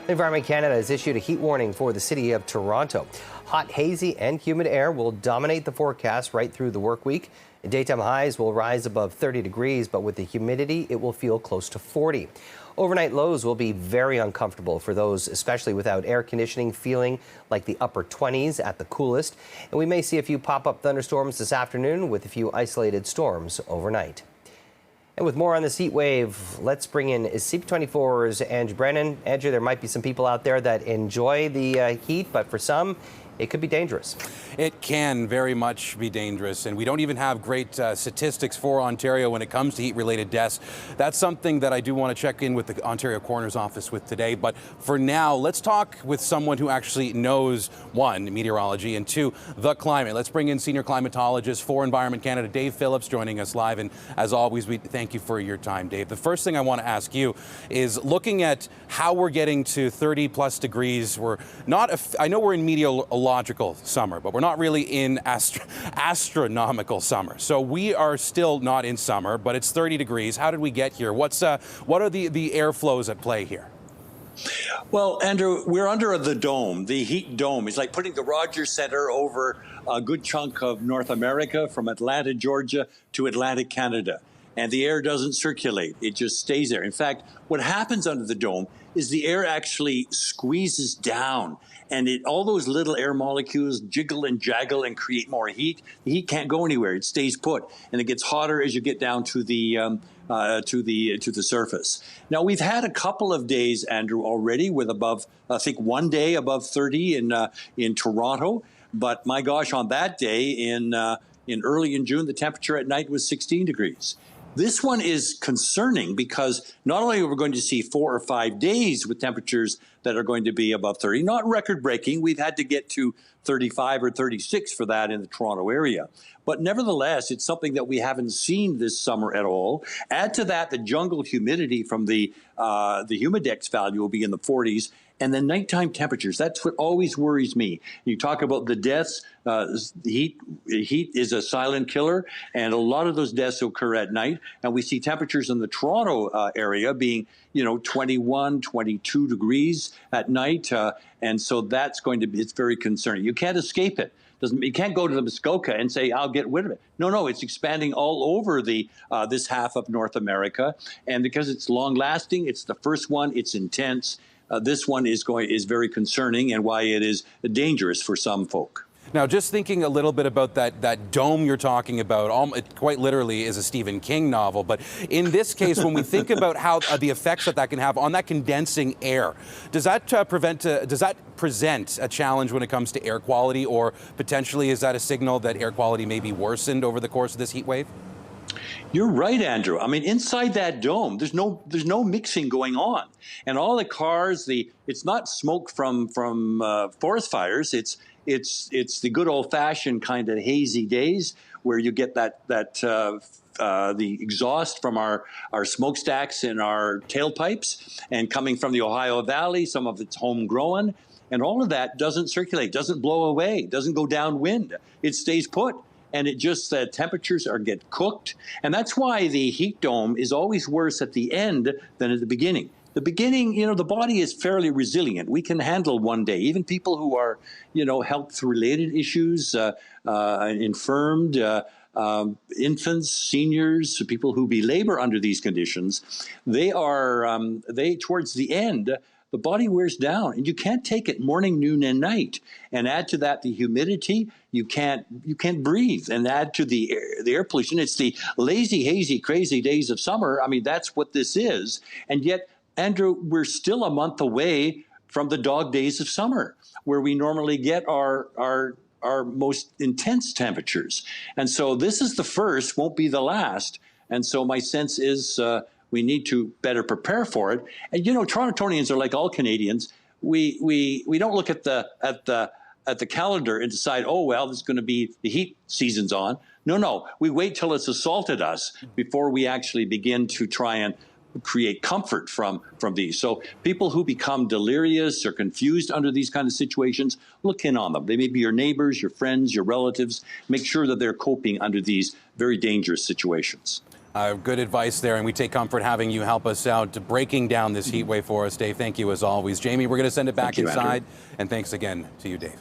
Environment Canada has issued a heat warning for the city of Toronto. Hot, hazy, and humid air will dominate the forecast right through the work week. Daytime highs will rise above 30 degrees, but with the humidity, it will feel close to 40. Overnight lows will be very uncomfortable for those, especially without air conditioning, feeling like the upper 20s at the coolest. And we may see a few pop-up thunderstorms this afternoon with a few isolated storms overnight. And with more on this heat wave, let's bring in CP24's Andrew Brennan. Andrew, there might be some people out there that enjoy the heat, but for some, it could be dangerous. It can very much be dangerous, and we don't even have great statistics for Ontario when it comes to heat-related deaths. That's something that I do want to check in with the Ontario Coroner's Office with today. But for now, let's talk with someone who actually knows, one, meteorology, and two, the climate. Let's bring in Senior Climatologist for Environment Canada, Dave Phillips, joining us live. And as always, we thank you for your time, Dave. The first thing I want to ask you is looking at how we're getting to 30-plus degrees. We're not, I know we're in meteorological summer, but we're not really in astronomical summer. So we are still not in summer, but it's 30 degrees. How did we get here? What are the airflows at play here? Well, Andrew, we're under the dome, the heat dome. It's like putting the Rogers Center over a good chunk of North America, from Atlanta, Georgia to Atlantic Canada. And the air doesn't circulate. It just stays there. In fact, what happens under the dome is the air actually squeezes down, and all those little air molecules jiggle and jaggle and create more heat. The heat can't go anywhere. It stays put, and it gets hotter as you get down to the surface. Now, we've had a couple of days, Andrew, already with above, I think, one day above 30 in Toronto. But my gosh, on that day in early in June, the temperature at night was 16 degrees. This one is concerning because not only are we going to see 4 or 5 days with temperatures that are going to be above 30, not record-breaking. We've had to get to 35 or 36 for that in the Toronto area. But nevertheless, it's something that we haven't seen this summer at all. Add to that the jungle humidity from the humidex value will be in the 40s. And then nighttime temperatures, that's what always worries me. You talk about the deaths, heat is a silent killer, and a lot of those deaths occur at night. And we see temperatures in the Toronto area being, 21, 22 degrees at night. And so that's it's very concerning. You can't escape it. You can't go to the Muskoka and say, I'll get rid of it. No, it's expanding all over this half of North America. And because it's long lasting, it's the first one, it's intense. This one is very concerning, and why it is dangerous for some folk. Now, just thinking a little bit about that dome you're talking about, it quite literally is a Stephen King novel. But in this case, when we think about how the effects that can have on that condensing air, does that present a challenge when it comes to air quality, or potentially is that a signal that air quality may be worsened over the course of this heat wave? You're right, Andrew. I mean, inside that dome, there's no mixing going on, and all the cars, it's not smoke from forest fires. It's the good old-fashioned kind of hazy days where you get the exhaust from our smokestacks and our tailpipes, and coming from the Ohio Valley, some of it's homegrown, and all of that doesn't circulate, doesn't blow away, doesn't go downwind. It stays put. And it just, the temperatures get cooked. And that's why the heat dome is always worse at the end than at the beginning. The beginning, the body is fairly resilient. We can handle one day. Even people who are, health-related issues, infirmed, infants, seniors, people who belabor under these conditions, towards the end, the body wears down, and you can't take it morning, noon, and night. And add to that the humidity, you can't breathe. And add to the air pollution, it's the lazy, hazy, crazy days of summer. I mean, that's what this is. And yet, Andrew, we're still a month away from the dog days of summer, where we normally get our most intense temperatures. And so this is the first, won't be the last. And so my sense is we need to better prepare for it. And Torontonians are like all Canadians. We don't look at the calendar and decide, oh well, this is going to be the heat season's on. No, we wait till it's assaulted us before we actually begin to try and create comfort from these. So people who become delirious or confused under these kind of situations, look in on them. They may be your neighbors, your friends, your relatives. Make sure that they're coping under these very dangerous situations. Good advice there, and we take comfort having you help us out to breaking down this heat wave for us, Dave. Thank you as always. Jamie, we're going to send it back Thank you, inside, Andrew. and thanks again to you, Dave.